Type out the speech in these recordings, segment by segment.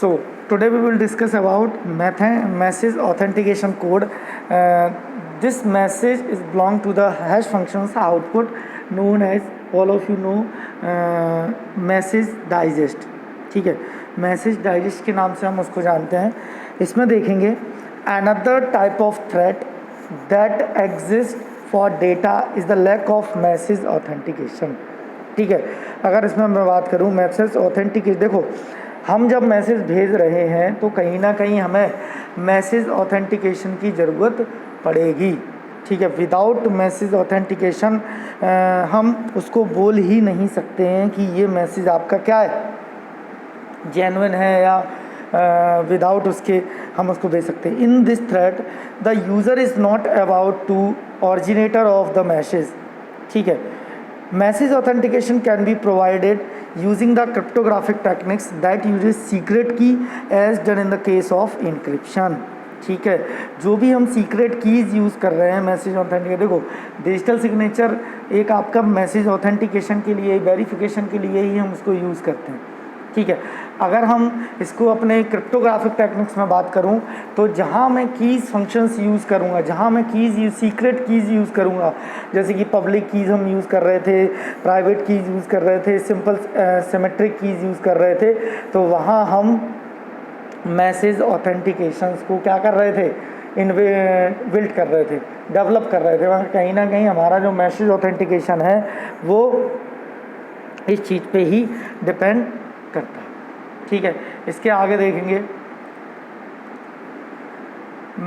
So today we will discuss about message authentication code. This message is belong to the hash functions output known as, all of you know, message digest. ठीक है, message digest के नाम से हम उसको जानते हैं. इसमें देखेंगे another type of threat that exist for data is the lack of message authentication. ठीक है, अगर इसमें मैं बात करूँ मैसेज ऑथेंटिकेशन, देखो हम जब मैसेज भेज रहे हैं तो कहीं ना कहीं हमें मैसेज ऑथेंटिकेशन की ज़रूरत पड़ेगी. ठीक है, विदाउट मैसेज ऑथेंटिकेशन हम उसको बोल ही नहीं सकते हैं कि ये मैसेज आपका क्या है, जेन्युइन है या विदाउट उसके हम उसको भेज सकते हैं. In this thread the user is not about to originator of the message. ठीक है, message authentication can be provided using the cryptographic techniques that uses secret key as done in the case of encryption. ठीक है, जो भी हम secret keys use कर रहे हैं मैसेज ऑथेंटिकेशन, देखो डिजिटल सिग्नेचर एक आपका मैसेज ऑथेंटिकेशन के लिए, वेरिफिकेशन के लिए ही हम उसको यूज़ करते हैं. ठीक है, अगर हम इसको अपने क्रिप्टोग्राफिक टेक्निक्स में बात करूं तो जहां मैं कीज़ फंक्शंस यूज़ करूंगा, जहां मैं सीक्रेट कीज़ यूज़ करूंगा, जैसे कि पब्लिक कीज़ हम यूज़ कर रहे थे, प्राइवेट कीज़ यूज़ कर रहे थे, सिंपल सिमेट्रिक कीज़ यूज़ कर रहे थे, तो वहां हम मैसेज ऑथेंटिकेशंस को क्या कर रहे थे, बिल्ड कर रहे थे, डेवलप कर रहे थे. वहाँ कहीं ना कहीं हमारा जो मैसेज ऑथेंटिकेशन है वो इस चीज़ पे ही डिपेंड करता है. ठीक है, इसके आगे देखेंगे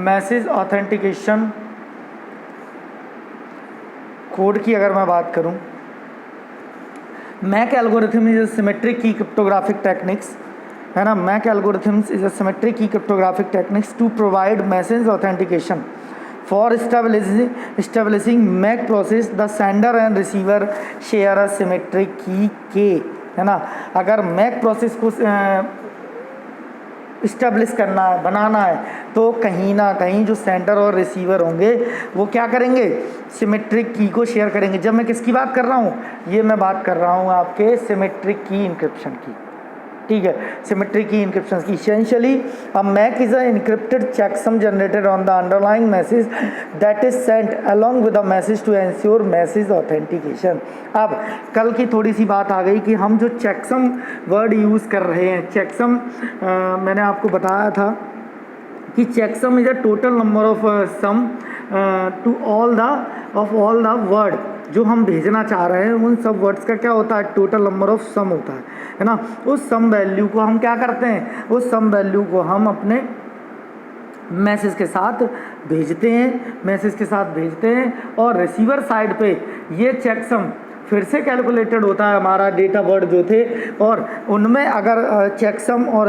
मैसेज ऑथेंटिकेशन कोड की. अगर मैं बात करूं, MAC algorithm is a symmetric key cryptographic techniques, है ना. MAC algorithms is a symmetric key cryptographic techniques to provide message authentication for establishing MAC process. The sender and receiver share a symmetric key K, है ना. अगर Mac process को establish करना है, बनाना है, तो कहीं ना कहीं जो सेंडर और रिसीवर होंगे वो क्या करेंगे, सिमेट्रिक की को शेयर करेंगे. जब मैं किसकी बात कर रहा हूँ, ये मैं बात कर रहा हूँ आपके सिमेट्रिक की इनक्रिप्शन की. ठीक है, सिमेट्रिक की इनक्रिप्शन की. Essentially a MAC is a encrypted checksum generated on the underlying message that is sent along with the message to ensure message authentication. अब कल की थोड़ी सी बात आ गई कि हम जो चेकसम वर्ड यूज़ कर रहे हैं, चेकसम मैंने आपको बताया था कि checksum is a total number of sum to all the word जो हम भेजना चाह रहे हैं, उन सब वर्ड्स का क्या होता है, टोटल नंबर ऑफ सम होता है ना. उस सम वैल्यू को हम क्या करते हैं, उस सम वैल्यू को हम अपने मैसेज के साथ भेजते हैं, और रिसीवर साइड पे ये चेकसम फिर से कैलकुलेटेड होता है हमारा डेटा वर्ड जो थे, और उनमें अगर चेकसम और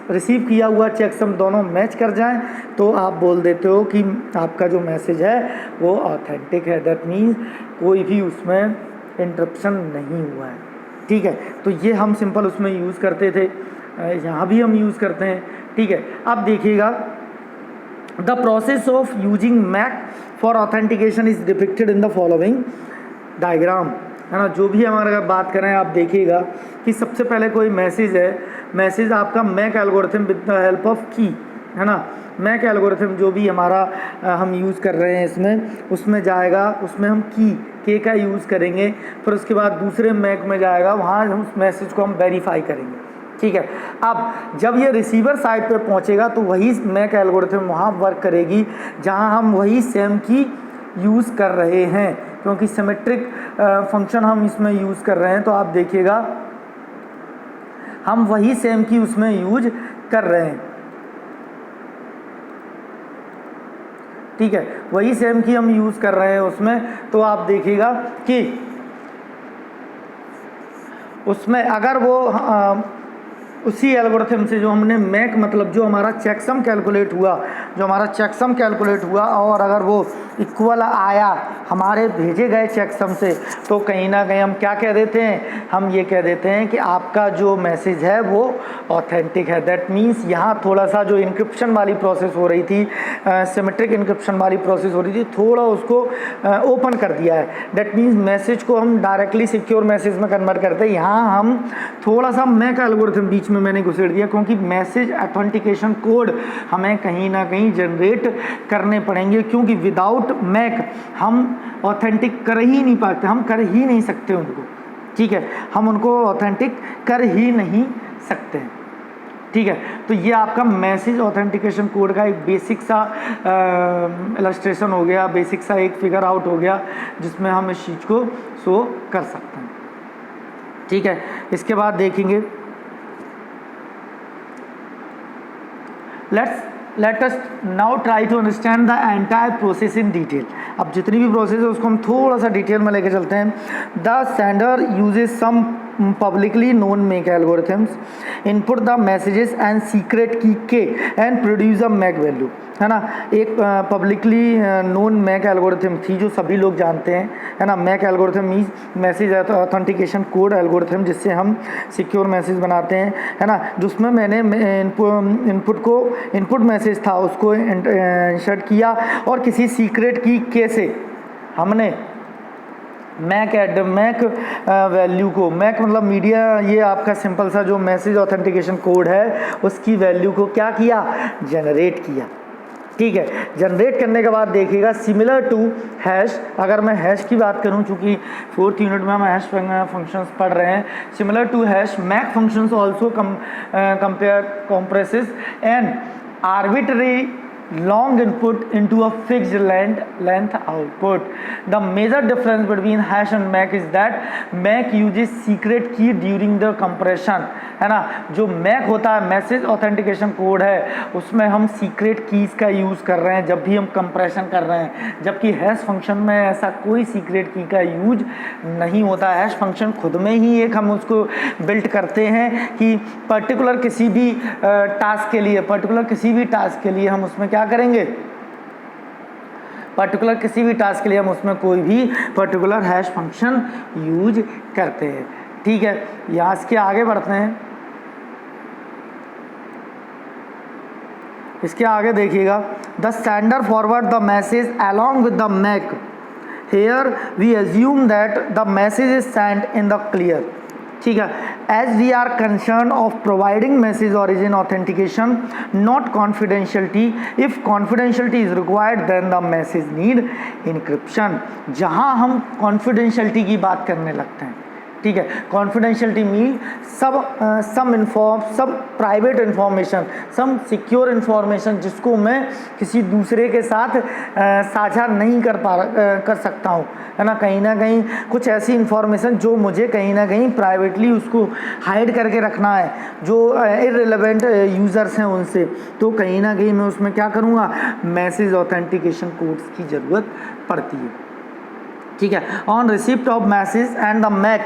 रिसीव किया हुआ चेकसम दोनों मैच कर जाएं तो आप बोल देते हो कि आपका जो मैसेज है वो ऑथेंटिक है. दैट मीन्स कोई भी उसमें इंटरप्शन नहीं हुआ है. ठीक है, तो ये हम सिंपल उसमें यूज़ करते थे, यहाँ भी हम यूज़ करते हैं. ठीक है, अब देखिएगा the process of using MAC for authentication is depicted in the following diagram, है ना. जो भी हमारे अगर बात करें, आप देखिएगा कि सबसे पहले कोई मैसेज है, मैसेज आपका MAC algorithm with the help of key, है ना. मैक एल्गोरिथम जो भी हमारा हम यूज़ कर रहे हैं इसमें, उसमें जाएगा, उसमें हम के का यूज़ करेंगे, फिर उसके बाद दूसरे मैक में जाएगा, वहाँ हम उस मैसेज को हम वेरीफाई करेंगे. ठीक है, अब जब ये रिसीवर साइड पे पहुँचेगा तो वही मैक एल्गोरिथम वहाँ वर्क करेगी जहाँ हम वही सेम की यूज़ कर रहे हैं, क्योंकि सिमेट्रिक फंक्शन हम इसमें यूज़ कर रहे हैं. तो आप देखिएगा हम वही सेम की उसमें यूज कर रहे हैं. ठीक है, वही सेम की हम यूज़ कर रहे हैं उसमें. तो आप देखिएगा कि उसमें अगर वो उसी एल्गोरिथम से जो हमने मैक मतलब जो हमारा चेकसम कैलकुलेट हुआ और अगर वो इक्वल आया हमारे भेजे गए चेकसम से, तो कहीं ना कहीं हम क्या कह देते हैं, हम ये कह देते हैं कि आपका जो मैसेज है वो ऑथेंटिक है. दैट मीन्स यहाँ थोड़ा सा जो इनक्रिप्शन वाली प्रोसेस हो रही थी, सिमेट्रिक इनक्रिप्शन वाली प्रोसेस हो रही थी, थोड़ा उसको ओपन कर दिया है. दैट मीन्स मैसेज को हम डायरेक्टली सिक्योर मैसेज में कन्वर्ट करते हैं. यहाँ हम थोड़ा सा मैक एल्गोरिथम बीच उसमें मैंने घुसेड़ दिया, क्योंकि मैसेज ऑथेंटिकेशन कोड हमें कहीं ना कहीं जनरेट करने पड़ेंगे, क्योंकि विदाउट मैक हम ऑथेंटिक कर ही नहीं पाते, हम कर ही नहीं सकते उनको, ठीक है, हम उनको ऑथेंटिक कर ही नहीं सकते हैं, ठीक है। तो ये आपका मैसेज ऑथेंटिकेशन कोड का एक बेसिक सा इलस्ट्रेशन हो गया, बेसिक सा एक फिगर आउट हो गया जिसमें हम इस चीज़ को शो कर सकते हैं, ठीक है। इसके बाद देखेंगे let us now try to understand the entire process in detail. अब जितनी भी प्रोसेस है उसको हम थोड़ा सा डिटेल में लेके चलते हैं। The sender uses some publicly known make algorithms input the messages and secret key k and produce a MAC value, है ना। एक पब्लिकली नोन मैक एल्गोरिथम थी जो सभी लोग जानते हैं, है ना। MAC algorithm means message authentication code algorithm, जिससे हम सिक्योर मैसेज बनाते हैं, है ना। जिसमें मैंने इनपुट मैसेज था उसको इंसर्ट किया और किसी सीक्रेट की के से हमने मैक वैल्यू को, मैक मतलब मीडिया, ये आपका सिंपल सा जो मैसेज ऑथेंटिकेशन कोड है उसकी वैल्यू को क्या किया, जनरेट किया, ठीक है। जनरेट करने के बाद देखिएगा सिमिलर टू हैश, अगर मैं हैश की बात करूं, चूंकि 4th यूनिट में हम हैश फंक्शंस पढ़ रहे हैं, similar to hash MAC functions also compare compresses and arbitrary long input into a fixed length output. The major difference between hash and MAC is that MAC uses secret key during the compression, है ना। जो MAC होता है message authentication code है, उसमें हम secret keys का use कर रहे हैं जब भी हम कंप्रेशन कर रहे हैं, जबकि हैश फंक्शन में ऐसा कोई सीक्रेट की का यूज नहीं होता। हैश फंक्शन खुद में ही एक हम उसको बिल्ड करते हैं कि पर्टिकुलर किसी भी टास्क के लिए हम उसमें क्या करेंगे, पर्टिकुलर किसी भी टास्क के लिए हम उसमें कोई भी पर्टिकुलर हैश फंक्शन यूज करते हैं, ठीक है। यहाँ से आगे बढ़ते हैं, इसके आगे देखिएगा the sender forward the message along with the MAC, here we assume that the message is sent in the clear, ठीक है। As we are concern of providing message origin authentication not confidentiality, if confidentiality is required then the message need encryption. जहां हम confidentiality की बात करने लगते हैं, ठीक है, कॉन्फिडेंशियलिटी मीन सब प्राइवेट इंफॉर्मेशन, सम सिक्योर इंफॉर्मेशन जिसको मैं किसी दूसरे के साथ साझा नहीं कर सकता हूँ, है ना। कहीं कुछ ऐसी इंफॉर्मेशन जो मुझे कहीं ना कहीं प्राइवेटली उसको हाइड करके रखना है, जो इररिलेवेंट यूज़र्स हैं उनसे, तो कहीं ना कहीं मैं उसमें क्या करूँगा, मैसेज ऑथेंटिकेशन कोड्स की ज़रूरत पड़ती है, ठीक है। On receipt of message and the MAC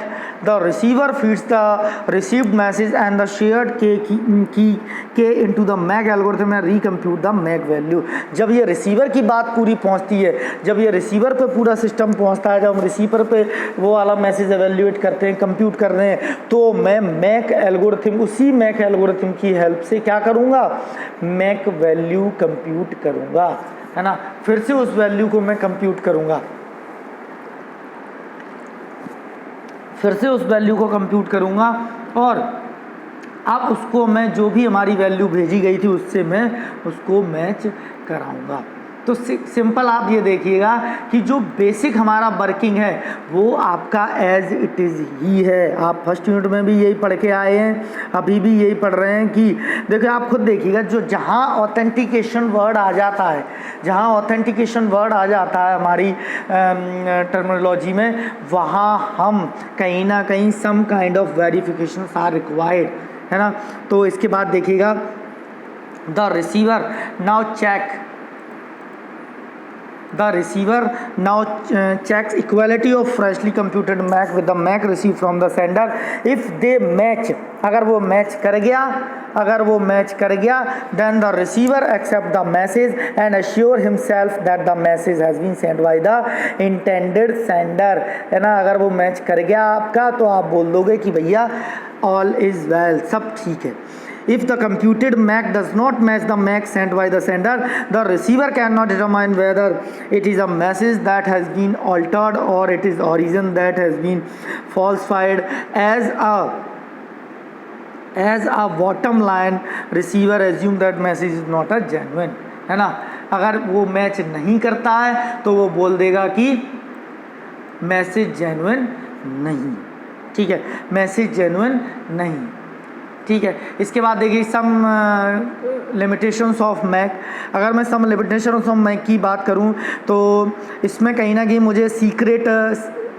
the receiver feeds the received message and the shared K into the MAC algorithm and recompute the MAC value. जब ये रिसीवर की बात पूरी पहुंचती है, जब ये रिसीवर पे पूरा सिस्टम पहुंचता है, जब हम रिसीवर पे वो वाला मैसेज एवेल्यूएट करते हैं, कंप्यूट कर रहे हैं, तो मैं मैक एल्गोरिथम, उसी मैक एल्गोरिथम की हेल्प से क्या करूँगा, मैक वैल्यू कंप्यूट करूँगा, है ना। फिर से उस वैल्यू को मैं कंप्यूट करूँगा, और अब उसको मैं जो भी हमारी वैल्यू भेजी गई थी उससे मैं उसको मैच कराऊंगा। तो सिंपल आप ये देखिएगा कि जो बेसिक हमारा वर्किंग है वो आपका एज इट इज़ ही है। आप फर्स्ट यूनिट में भी यही पढ़ के आए हैं, अभी भी यही पढ़ रहे हैं कि देखिए, आप खुद देखिएगा, जो जहाँ ऑथेंटिकेशन वर्ड आ जाता है, हमारी टर्मिनोलॉजी में, वहाँ हम कहीं ना कहीं some kind of verification are required, है ना। तो इसके बाद देखिएगा the receiver now checks equality of freshly computed MAC with the MAC received from the sender. If they match, अगर वो मैच कर गया then the receiver accept the message and assure himself that the message has been sent by the intended sender, है ना। अगर वो match कर गया आपका, तो आप बोल दोगे कि भैया all is well, सब ठीक है। If the computed MAC does not match the MAC sent by the sender, the receiver cannot determine whether it is a message that has been altered or it is origin that has been falsified. As a bottom line receiver assume that message is not a genuine, है ना। अगर वो match नहीं करता है तो वो बोल देगा कि मैसेज जेन्युइन नहीं, ठीक है, मैसेज जेन्युइन नहीं, ठीक है। इसके बाद देखिए सम लिमिटेशंस ऑफ मैक। अगर मैं सम लिमिटेशंस ऑफ मैक की बात करूं तो इसमें कहीं ना कहीं मुझे सीक्रेट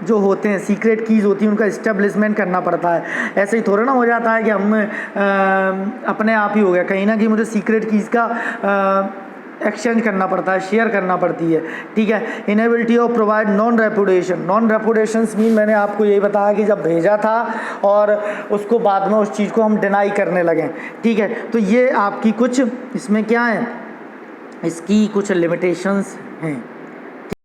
जो होते हैं, सीक्रेट कीज़ होती हैं, उनका इस्टेब्लिशमेंट करना पड़ता है। ऐसे ही थोड़ा ना हो जाता है कि हम अपने आप ही हो गया, कहीं ना कहीं मुझे सीक्रेट कीज़ का एक्सचेंज करना पड़ता है, शेयर करना पड़ती है, ठीक है। Inability of provide non reputation. Non reputations mean मैंने आपको यही बताया कि जब भेजा था और उसको बाद में उस चीज़ को हम डिनाई करने लगे, ठीक है। तो ये आपकी कुछ इसमें क्या है, इसकी कुछ लिमिटेशंस हैं।